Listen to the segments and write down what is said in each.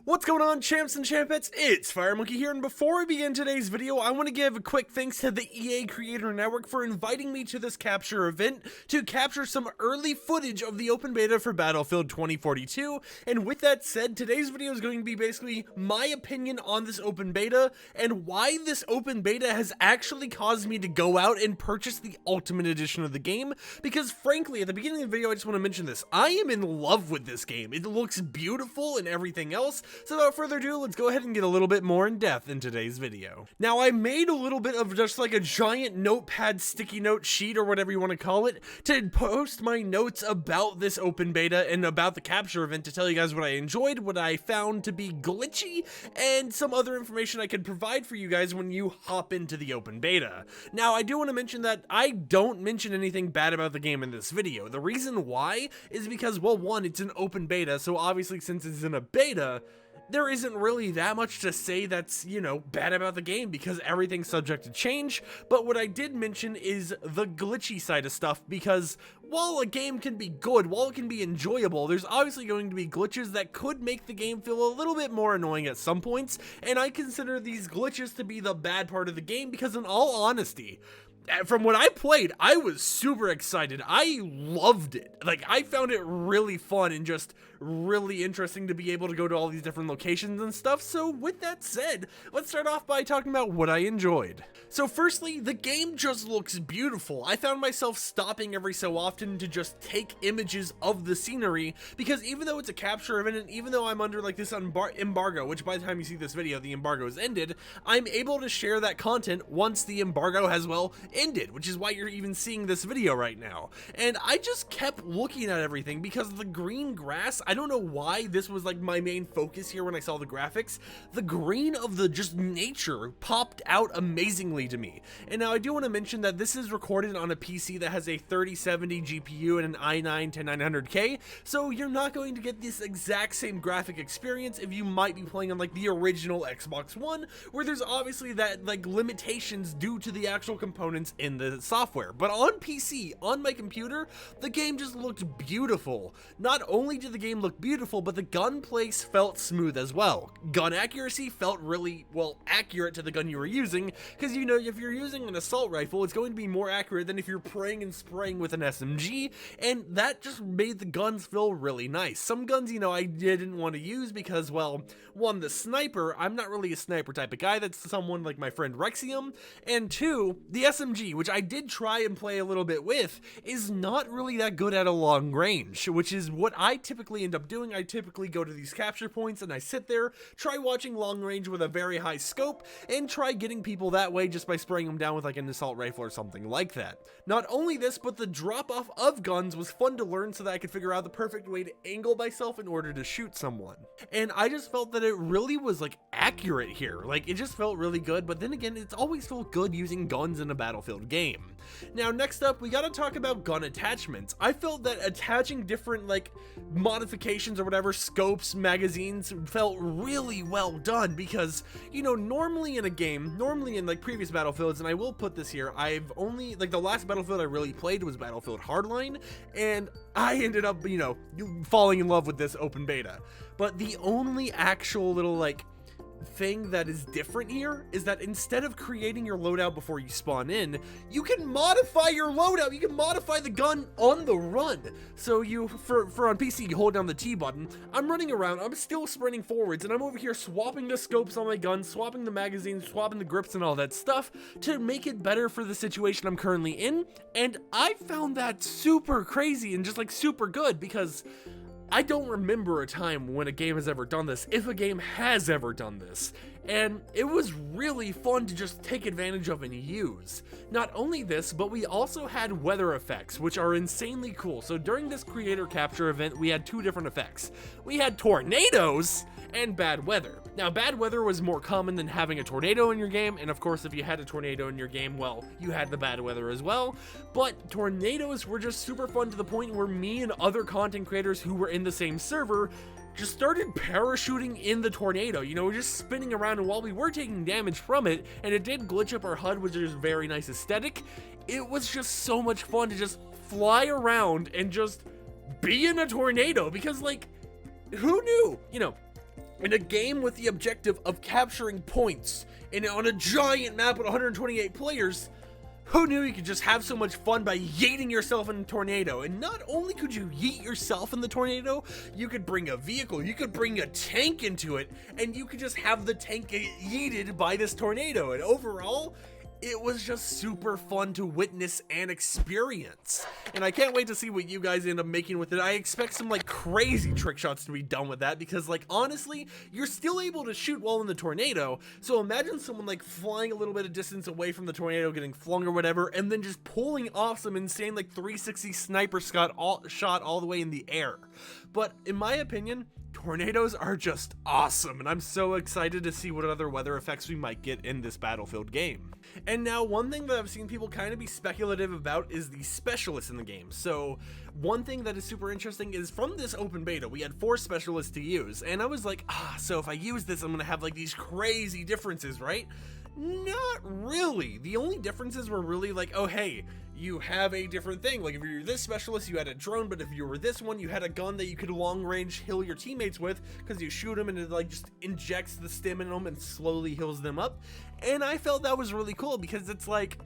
What's going on, champs and champettes? It's FireMonkey here, and before we begin today's video, I want to give a quick thanks to the EA Creator Network for inviting me to this capture event to capture some early footage of the open beta for Battlefield 2042. And with that said, today's video is going to be basically my opinion on this open beta and why this open beta has actually caused me to go out and purchase the Ultimate Edition of the game. Because frankly, at the beginning of the video, I just want to mention this. I am in love with this game. It looks beautiful and everything else. So without further ado, let's go ahead and get a little bit more in depth in today's video. Now, I made a little bit of just like a giant notepad sticky note sheet or whatever you want to call it to post my notes about this open beta and about the capture event to tell you guys what I enjoyed, what I found to be glitchy, and some other information I could provide for you guys when you hop into the open beta. Now, I do want to mention that I don't mention anything bad about the game in this video. The reason why is because, well, one, it's an open beta, so obviously since it's in a beta, there isn't really that much to say that's, you know, bad about the game because everything's subject to change. But what I did mention is the glitchy side of stuff, because while a game can be good, while it can be enjoyable, there's obviously going to be glitches that could make the game feel a little bit more annoying at some points, and I consider these glitches to be the bad part of the game because, in all honesty, from what I played, I was super excited. I loved it. Like, I found it really fun and just really interesting to be able to go to all these different locations and stuff. So with that said, let's start off by talking about what I enjoyed. So firstly, the game just looks beautiful. I found myself stopping every so often to just take images of the scenery, because even though it's a capture event and even though I'm under like this embargo, which by the time you see this video, the embargo is ended, I'm able to share that content once the embargo has, well, ended, which is why you're even seeing this video right now. And I just kept looking at everything because the green grass, I don't know why this was like my main focus here when I saw the graphics. The green of the just nature popped out amazingly to me. And now I do want to mention that this is recorded on a PC that has a 3070 GPU and an i9-10900K, so you're not going to get this exact same graphic experience if you might be playing on like the original Xbox One, where there's obviously that like limitations due to the actual components in the software. But on PC, on my computer, the game just looked beautiful. Not only did the game look beautiful, but the gunplay felt smooth as well. Gun accuracy felt really, well, accurate to the gun you were using, because, you know, if you're using an assault rifle, it's going to be more accurate than if you're praying and spraying with an SMG, and that just made the guns feel really nice. Some guns, you know, I didn't want to use because, well, one, the sniper, I'm not really a sniper type of guy, that's someone like my friend Rexium, and two, the SMG, which I did try and play a little bit with, is not really that good at a long range, which is what I typically end up doing. I typically go to these capture points and I sit there, try watching long range with a very high scope, and try getting people that way just by spraying them down with like an assault rifle or something like that. Not only this, but the drop off of guns was fun to learn so that I could figure out the perfect way to angle myself in order to shoot someone. And I just felt that it really was like accurate here. Like, it just felt really good, but then again, it's always felt good using guns in a Battlefield game. Now, next up, we gotta talk about gun attachments. I felt that attaching different like modifications or whatever, scopes, magazines, felt really well done, because, you know, normally in a game, normally in like previous Battlefields, and I will put this here, I've only, like, the last Battlefield I really played was Battlefield Hardline, and I ended up, you know, falling in love with this open beta. But the only actual little like thing that is different here is that instead of creating your loadout before you spawn in, you can modify your loadout. You can modify the gun on the run. So you, for on PC, you hold down the T button. I'm running around, I'm still sprinting forwards, and I'm over here swapping the scopes on my gun, swapping the magazines, swapping the grips and all that stuff to make it better for the situation I'm currently in. And I found that super crazy and just like super good, because I don't remember a time when a game has ever done this, if a game has ever done this, and it was really fun to just take advantage of and use. Not only this, but we also had weather effects, which are insanely cool. So during this creator capture event, we had two different effects. We had tornadoes and bad weather. Now, bad weather was more common than having a tornado in your game, and of course, if you had a tornado in your game, well, you had the bad weather as well. But tornadoes were just super fun to the point where me and other content creators who were in the same server just started parachuting in the tornado, you know, just spinning around, and while we were taking damage from it, and it did glitch up our HUD, which is very nice aesthetic, it was just so much fun to just fly around and just be in a tornado, because, like, who knew? You know, In a game with the objective of capturing points and on a giant map with 128 players, who knew you could just have so much fun by yeeting yourself in a tornado? And not only could you yeet yourself in the tornado, you could bring a vehicle, you could bring a tank into it, and you could just have the tank get yeeted by this tornado. And overall, it was just super fun to witness and experience. And I can't wait to see what you guys end up making with it. I expect some like crazy trick shots to be done with that, because like honestly, you're still able to shoot while in the tornado. So imagine someone like flying a little bit of distance away from the tornado, getting flung or whatever, and then just pulling off some insane like 360 sniper shot all the way in the air. But in my opinion, tornadoes are just awesome, and I'm so excited to see what other weather effects we might get in this Battlefield game. And now, one thing that I've seen people kind of be speculative about is the specialists in the game. So one thing that is super interesting is from this open beta, we had 4 specialists to use, and I was like, so if I use this, I'm gonna have like these crazy differences, right? Not really. The only differences were really like, oh hey, you have a different thing. Like if you're this specialist, you had a drone, but if you were this one, you had a gun that you could long range heal your teammates with, because you shoot them and it like just injects the stim in them and slowly heals them up. And I felt that was really cool, because it's like,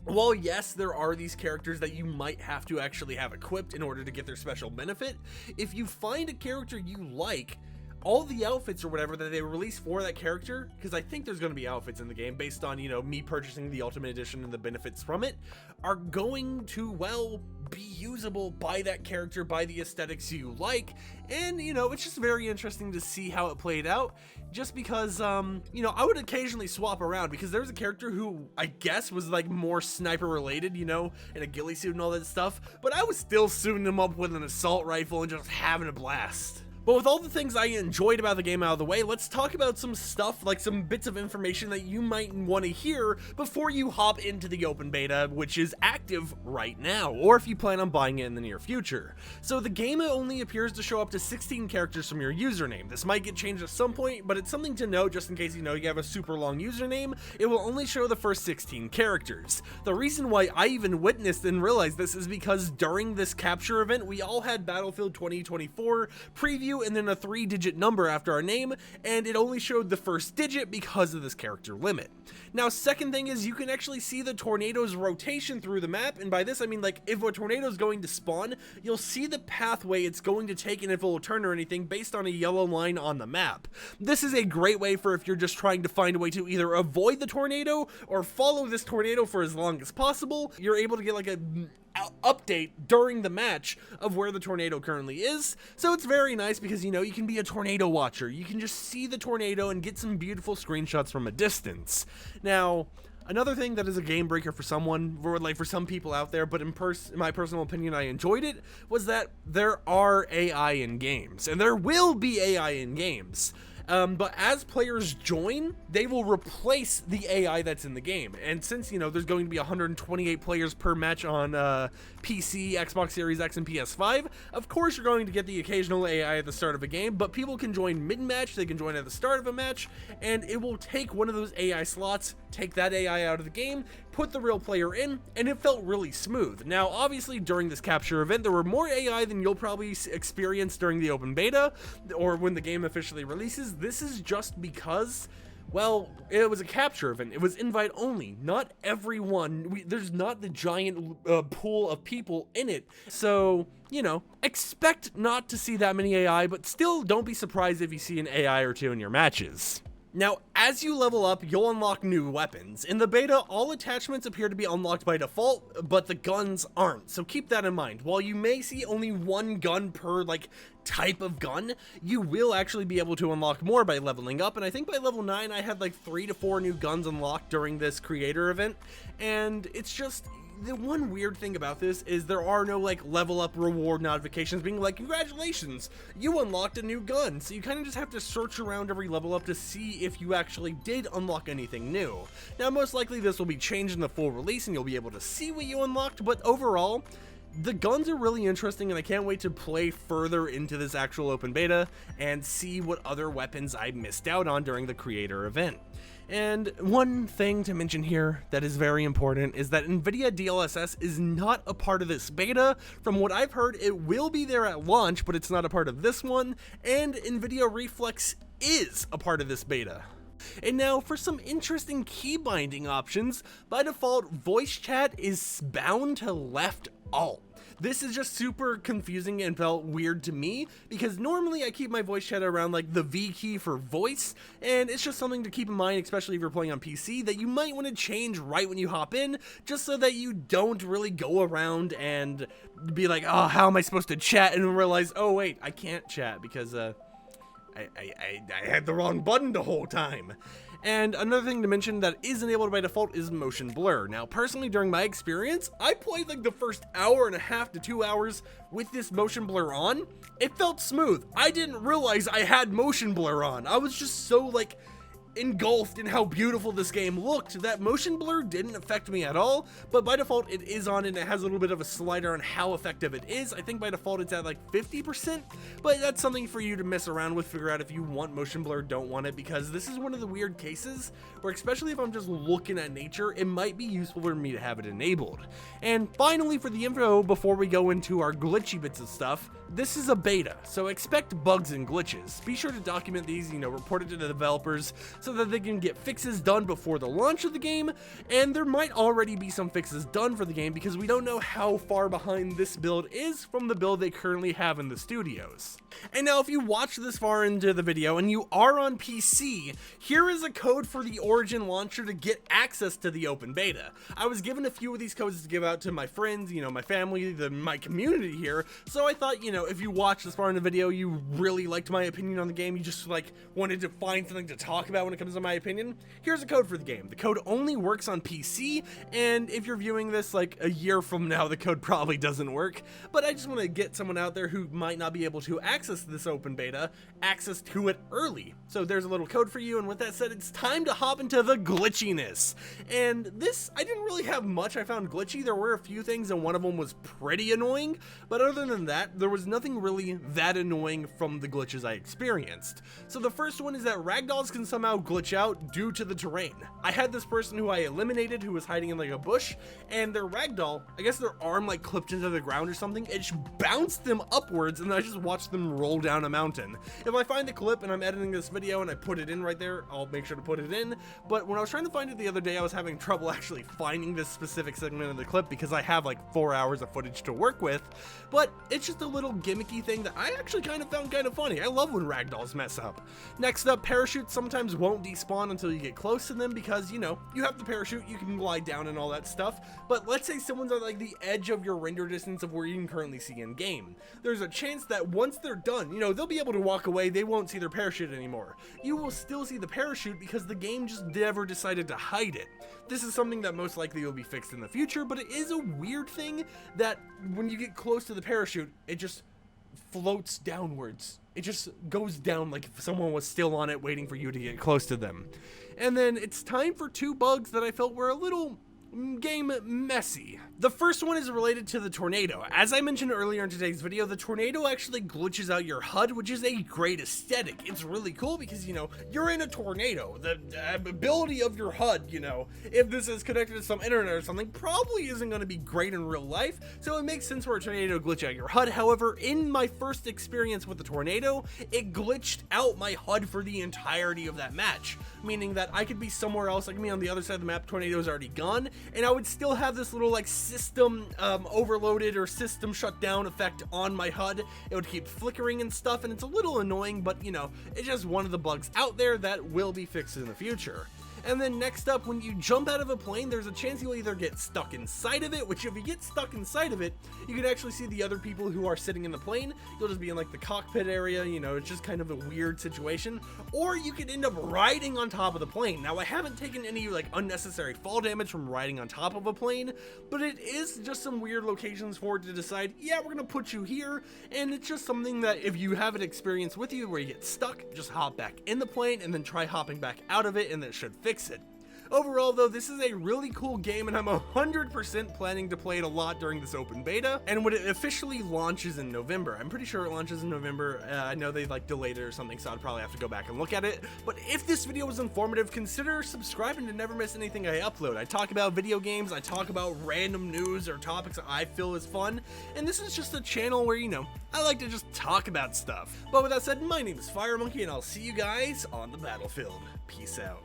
while yes, there are these characters that you might have to actually have equipped in order to get their special benefit, if you find a character you like, all the outfits or whatever that they release for that character, because I think there's going to be outfits in the game based on, you know, me purchasing the Ultimate Edition and the benefits from it, are going to, well, be usable by that character, by the aesthetics you like. And, you know, it's just very interesting to see how it played out, just because, you know, I would occasionally swap around, because there's a character who I guess was like more sniper related, you know, in a ghillie suit and all that stuff, but I was still suiting him up with an assault rifle and just having a blast. But with all the things I enjoyed about the game out of the way, let's talk about some stuff, like some bits of information that you might want to hear before you hop into the open beta, which is active right now, or if you plan on buying it in the near future. So the game only appears to show up to 16 characters from your username. This might get changed at some point, but it's something to know just in case you know you have a super long username. It will only show the first 16 characters. The reason why I even witnessed and realized this is because during this capture event, we all had Battlefield 2024 preview and then a 3-digit number after our name, and it only showed the first digit because of this character limit. Now, second thing is you can actually see the tornado's rotation through the map, and by this I mean like if a tornado is going to spawn, you'll see the pathway it's going to take and if it will turn or anything based on a yellow line on the map. This is a great way for if you're just trying to find a way to either avoid the tornado or follow this tornado for as long as possible. You're able to get like a update during the match of where the tornado currently is. So it's very nice because, you know, you can be a tornado watcher. You can just see the tornado and get some beautiful screenshots from a distance. Now, another thing that is a game breaker for someone, or like for some people out there, but in my personal opinion, I enjoyed it, was that there are AI in games, and there will be AI in games. But as players join, they will replace the AI that's in the game. And since, you know, there's going to be 128 players per match on PC, Xbox Series X, and PS5, of course you're going to get the occasional AI at the start of a game, but people can join mid-match, they can join at the start of a match, and it will take one of those AI slots, take that AI out of the game, put the real player in, and it felt really smooth. Now, obviously, during this capture event, there were more AI than you'll probably experience during the open beta, or when the game officially releases. This is just because, well, it was a capture event. It was invite only. Not everyone, there's not the giant pool of people in it. So, you know, expect not to see that many AI, but still don't be surprised if you see an AI or two in your matches. Now, as you level up, you'll unlock new weapons. In the beta, all attachments appear to be unlocked by default, but the guns aren't, so keep that in mind. While you may see only one gun per, like, type of gun, you will actually be able to unlock more by leveling up, and I think by level 9, I had like 3 to 4 new guns unlocked during this creator event, and it's just, the one weird thing about this is there are no like level up reward notifications being like, congratulations, you unlocked a new gun. So you kind of just have to search around every level up to see if you actually did unlock anything new. Now, most likely this will be changed in the full release and you'll be able to see what you unlocked, but overall, The guns are really interesting, and I can't wait to play further into this actual open beta and see what other weapons I missed out on during the creator event. And one thing to mention here that is very important is that NVIDIA DLSS is not a part of this beta. From what I've heard, it will be there at launch, but it's not a part of this one, and NVIDIA Reflex is a part of this beta. And now for some interesting key binding options. By default, voice chat is bound to left alt. This is just super confusing and felt weird to me because normally I keep my voice chat around like the V key for voice, and it's just something to keep in mind, especially if you're playing on PC, that you might want to change right when you hop in, just so that you don't really go around and be like, oh, how am I supposed to chat, and realize, oh wait, I can't chat because I had the wrong button the whole time. And another thing to mention that is enabled by default is motion blur. Now, personally, during my experience, I played like the first hour and a half to 2 hours with this motion blur on. It felt smooth. I didn't realize I had motion blur on. I was just so like engulfed in how beautiful this game looked that motion blur didn't affect me at all, but by default it is on and it has a little bit of a slider on how effective it is. I think by default it's at like 50%, but that's something for you to mess around with, figure out if you want motion blur, don't want it, because this is one of the weird cases where, especially if I'm just looking at nature, it might be useful for me to have it enabled. And finally, for the info before we go into our glitchy bits of stuff, this is a beta, so expect bugs and glitches. Be sure to document these, report it to the developers so that they can get fixes done before the launch of the game, and there might already be some fixes done for the game because we don't know how far behind this build is from the build they currently have in the studios. And now if you watch this far into the video and you are on PC, here is a code for the Origin launcher to get access to the open beta. I was given a few of these codes to give out to my friends, my family, my community here, so I thought, if you watch this far in the video, you really liked my opinion on the game, you just wanted to find something to talk about when it comes to my opinion, here's a code for the game. The code only works on PC, and if you're viewing this like a year from now, the code probably doesn't work, but I just want to get someone out there who might not be able to access this open beta, access to it early. So there's a little code for you, and with that said, it's time to hop into the glitchiness. And this, I didn't really have much I found glitchy. There were a few things, and one of them was pretty annoying, but other than that, there was nothing really that annoying from the glitches I experienced. So the first one is that ragdolls can somehow glitch out due to the terrain. I had this person who I eliminated who was hiding in like a bush, and their ragdoll, I guess their arm like clipped into the ground or something, it just bounced them upwards, and I just watched them roll down a mountain. If I find the clip and I'm editing this video and I put it in right there, I'll make sure to put it in, but when I was trying to find it the other day, I was having trouble actually finding this specific segment of the clip because I have like 4 hours of footage to work with, but it's just a little gimmicky thing that I actually kind of found kind of funny. I love when ragdolls mess up. Next up, parachutes sometimes won't despawn until you get close to them because, you have the parachute, you can glide down and all that stuff, but let's say someone's at like the edge of your render distance of where you can currently see in game. There's a chance that once they're done, they'll be able to walk away, they won't see their parachute anymore. You will still see the parachute because the game just never decided to hide it. This is something that most likely will be fixed in the future, but it is a weird thing that when you get close to the parachute, it just floats downwards. It just goes down like if someone was still on it waiting for you to get close to them. And then it's time for two bugs that I felt were a little game messy. The first one is related to the tornado. As I mentioned earlier in today's video, the tornado actually glitches out your HUD, which is a great aesthetic. It's really cool because, you're in a tornado. The ability of your HUD, if this is connected to some internet or something, probably isn't going to be great in real life, so it makes sense for a tornado to glitch out your HUD. However, in my first experience with the tornado, it glitched out my HUD for the entirety of that match, meaning that I could be somewhere else, like me on the other side of the map, tornado's already gone, and I would still have this little like system overloaded or system shut down effect on my HUD. It would keep flickering and stuff, and it's a little annoying, but it's just one of the bugs out there that will be fixed in the future. And then next up, when you jump out of a plane, there's a chance you'll either get stuck inside of it, which if you get stuck inside of it, you can actually see the other people who are sitting in the plane. You'll just be in like the cockpit area, it's just kind of a weird situation. Or you could end up riding on top of the plane. Now, I haven't taken any like unnecessary fall damage from riding on top of a plane, but it is just some weird locations for it to decide, yeah, we're gonna put you here. And it's just something that if you have an experience with you where you get stuck, just hop back in the plane and then try hopping back out of it, and that should fix it. Overall though, this is a really cool game and I'm 100% planning to play it a lot during this open beta, and when it officially launches in November. I'm pretty sure it launches in November. I know they like delayed it or something, so I'd probably have to go back and look at it. But if this video was informative, consider subscribing to never miss anything I upload. I talk about video games, I talk about random news or topics that I feel is fun, and this is just a channel where, you know, I like to just talk about stuff. But with that said, my name is FireMonkey and I'll see you guys on the battlefield. Peace out.